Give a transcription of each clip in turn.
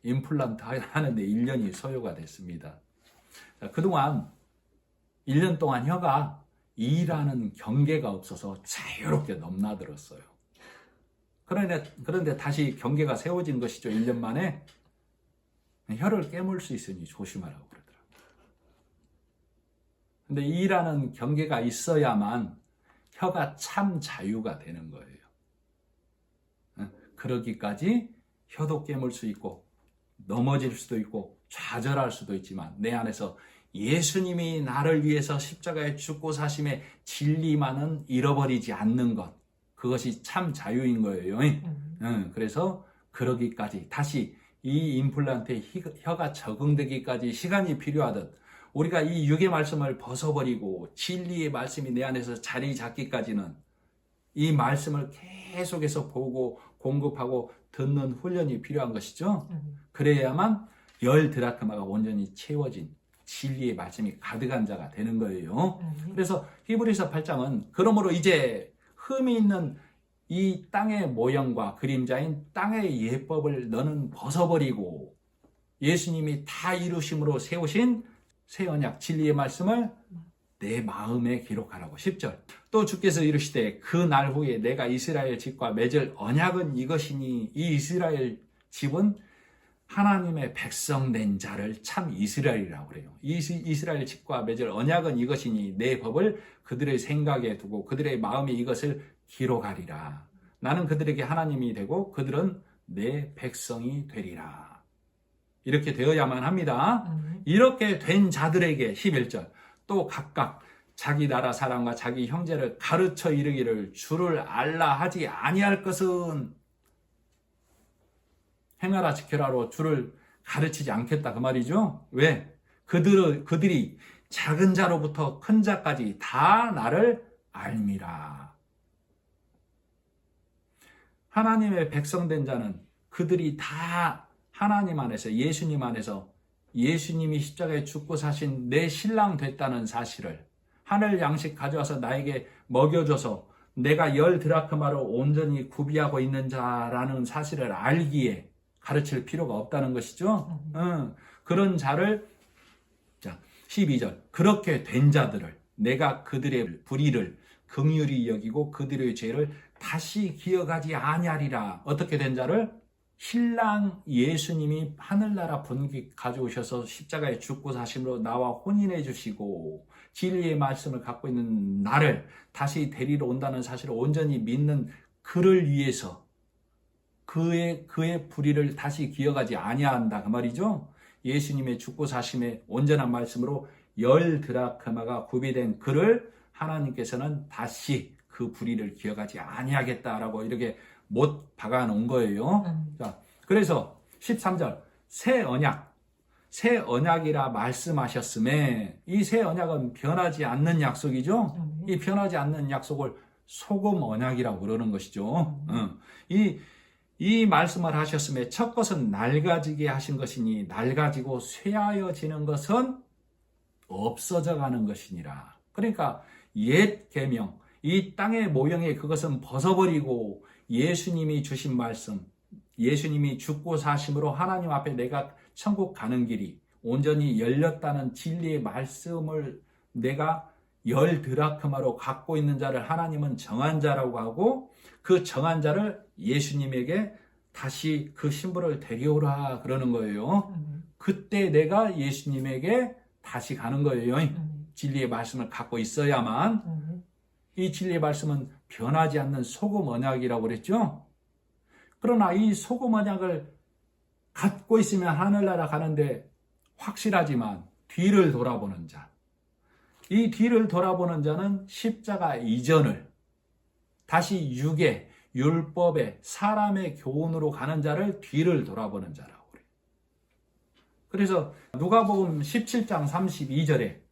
임플란트 하는데 1년이 소요가 됐습니다. 자, 그동안 1년 동안 혀가 이라는 경계가 없어서 자유롭게 넘나들었어요. 그런데 다시 경계가 세워진 것이죠. 1년 만에. 혀를 깨물 수 있으니 조심하라고 그러더라고요. 근데 이라는 경계가 있어야만 혀가 참 자유가 되는 거예요. 그러기까지 혀도 깨물 수 있고 넘어질 수도 있고 좌절할 수도 있지만 내 안에서 예수님이 나를 위해서 십자가에 죽고 사심의 진리만은 잃어버리지 않는 것, 그것이 참 자유인 거예요. 그래서 그러기까지 다시 이 임플란트에 혀가 적응되기까지 시간이 필요하듯 우리가 이 육의 말씀을 벗어버리고 진리의 말씀이 내 안에서 자리 잡기까지는 이 말씀을 계속해서 보고 공급하고 듣는 훈련이 필요한 것이죠. 그래야만 10드라크마가 온전히 채워진 진리의 말씀이 가득한 자가 되는 거예요. 그래서 히브리서 8장은 그러므로 이제 흠이 있는 이 땅의 모형과 그림자인 땅의 예법을 너는 벗어버리고 예수님이 다 이루심으로 세우신 새 언약 진리의 말씀을 내 마음에 기록하라고. 10절 또 주께서 이르시되 그 날 후에 내가 이스라엘 집과 맺을 언약은 이것이니 이 이스라엘 집은 하나님의 백성된 자를 참 이스라엘이라고 그래요. 이스라엘 집과 맺을 언약은 이것이니 내 법을 그들의 생각에 두고 그들의 마음에 이것을 기록하리라. 나는 그들에게 하나님이 되고 그들은 내 백성이 되리라. 이렇게 되어야만 합니다. 이렇게 된 자들에게 11절 또 각각 자기 나라 사람과 자기 형제를 가르쳐 이르기를 주를 알라 하지 아니할 것은 행하라 지켜라로 주를 가르치지 않겠다 그 말이죠. 왜? 그들이 작은 자로부터 큰 자까지 다 나를 알미라. 하나님의 백성된 자는 그들이 다 하나님 안에서 예수님 안에서 예수님이 십자가에 죽고 사신 내 신랑 됐다는 사실을 하늘 양식 가져와서 나에게 먹여줘서 내가 10드라크마로 온전히 구비하고 있는 자라는 사실을 알기에 가르칠 필요가 없다는 것이죠. 그런 자를, 자, 12절. 그렇게 된 자들을 내가 그들의 불의를 긍휼히 여기고 그들의 죄를 다시 기억하지 아니하리라. 어떻게 된 자를? 신랑 예수님이 하늘나라 분깃 가져오셔서 십자가에 죽고 사심으로 나와 혼인해 주시고 진리의 말씀을 갖고 있는 나를 다시 데리러 온다는 사실을 온전히 믿는 그를 위해서 그의 불의를 다시 기억하지 아니한다 그 말이죠. 예수님의 죽고 사심의 온전한 말씀으로 10드라크마가 구비된 그를 하나님께서는 다시 그 불의를 기억하지 아니하겠다라고 이렇게 못 박아놓은 거예요. 자, 그래서 13절 새 언약이라 말씀하셨음에 이 새 언약은 변하지 않는 약속이죠. 이 변하지 않는 약속을 소금 언약이라고 그러는 것이죠. 이 말씀을 하셨음에 첫 것은 낡아지게 하신 것이니 낡아지고 쇠하여지는 것은 없어져 가는 것이니라. 그러니까 옛 계명, 이 땅의 모형에 그것은 벗어버리고 예수님이 주신 말씀, 예수님이 죽고 사심으로 하나님 앞에 내가 천국 가는 길이 온전히 열렸다는 진리의 말씀을 내가 10드라크마로 갖고 있는 자를 하나님은 정한 자라고 하고 그 정한 자를 예수님에게 다시 그 신부를 데려오라 그러는 거예요. 그때 내가 예수님에게 다시 가는 거예요. 진리의 말씀을 갖고 있어야만. 이 진리의 말씀은 변하지 않는 소금 언약이라고 그랬죠. 그러나 이 소금 언약을 갖고 있으면 하늘나라 가는데 확실하지만 뒤를 돌아보는 자, 이 뒤를 돌아보는 자는 십자가 이전을 다시 육의 율법의 사람의 교훈으로 가는 자를 뒤를 돌아보는 자라고 그래요. 그래서 누가복음 17장 32절에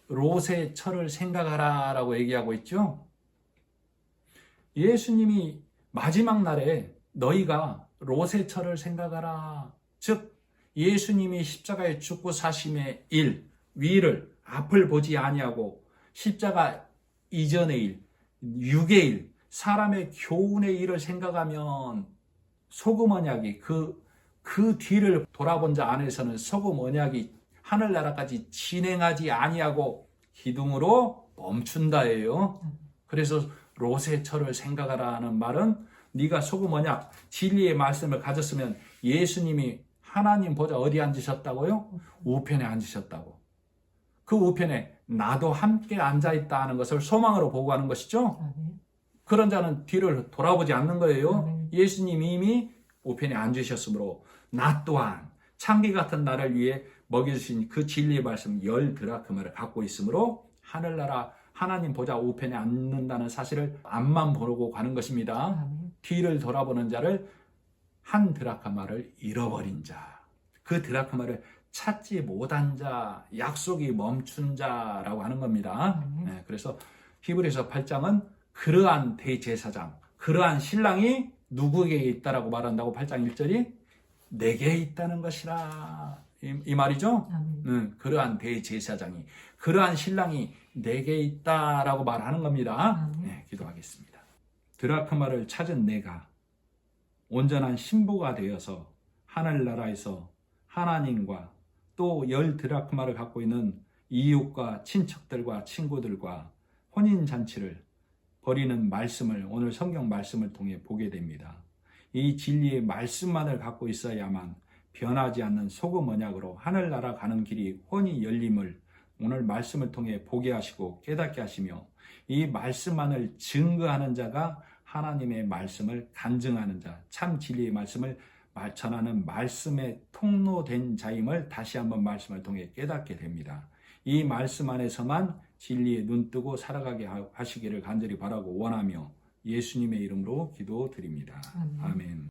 롯의 철을 생각하라라고 얘기하고 있죠. 예수님이 마지막 날에 너희가 롯의 철을 생각하라. 즉 예수님이 십자가에 죽고 사심의 일, 위를 앞을 보지 아니하고 십자가 이전의 일, 육의 일, 사람의 교훈의 일을 생각하면 소금 언약이 그 그 뒤를 돌아본 자 안에서는 소금 언약이 하늘나라까지 진행하지 아니하고 기둥으로 멈춘다예요. 그래서 롯의 철을 생각하라는 말은 네가 소금 언약 진리의 말씀을 가졌으면 예수님이 하나님 보좌 어디 앉으셨다고요? 우편에 앉으셨다고. 그 우편에 나도 함께 앉아있다 하는 것을 소망으로 보고 가는 것이죠. 그런 자는 뒤를 돌아보지 않는 거예요. 예수님이 이미 우편에 앉으셨으므로 나 또한 창기 같은 나를 위해 먹여주신 그 진리의 말씀 10드라크마를 갖고 있으므로 하늘나라 하나님 보좌 우편에 앉는다는 사실을 앞만 보고 가는 것입니다. 뒤를 돌아보는 자를 한 드라크마를 잃어버린 자, 그 드라크마를 찾지 못한 자, 약속이 멈춘 자라고 하는 겁니다. 네, 그래서 히브리서 8장은 그러한 대제사장, 그러한 신랑이 누구에게 있다라고 말한다고 8장 1절이 내게 있다는 것이라 이 말이죠. 그러한 대제사장이, 그러한 신랑이 내게 있다라고 말하는 겁니다. 네, 기도하겠습니다. 드라크마를 찾은 내가 온전한 신부가 되어서 하늘나라에서 하나님과 또 10드라크마를 갖고 있는 이웃과 친척들과 친구들과 혼인잔치를 벌이는 말씀을 오늘 성경 말씀을 통해 보게 됩니다. 이 진리의 말씀만을 갖고 있어야만 변하지 않는 소금 언약으로 하늘나라 가는 길이 훤히 열림을 오늘 말씀을 통해 보게 하시고 깨닫게 하시며 이 말씀만을 증거하는 자가 하나님의 말씀을 간증하는 자, 참 진리의 말씀을 전하는 말씀의 통로된 자임을 다시 한번 말씀을 통해 깨닫게 됩니다. 이 말씀 안에서만 진리에 눈뜨고 살아가게 하시기를 간절히 바라고 원하며 예수님의 이름으로 기도드립니다. 아멘.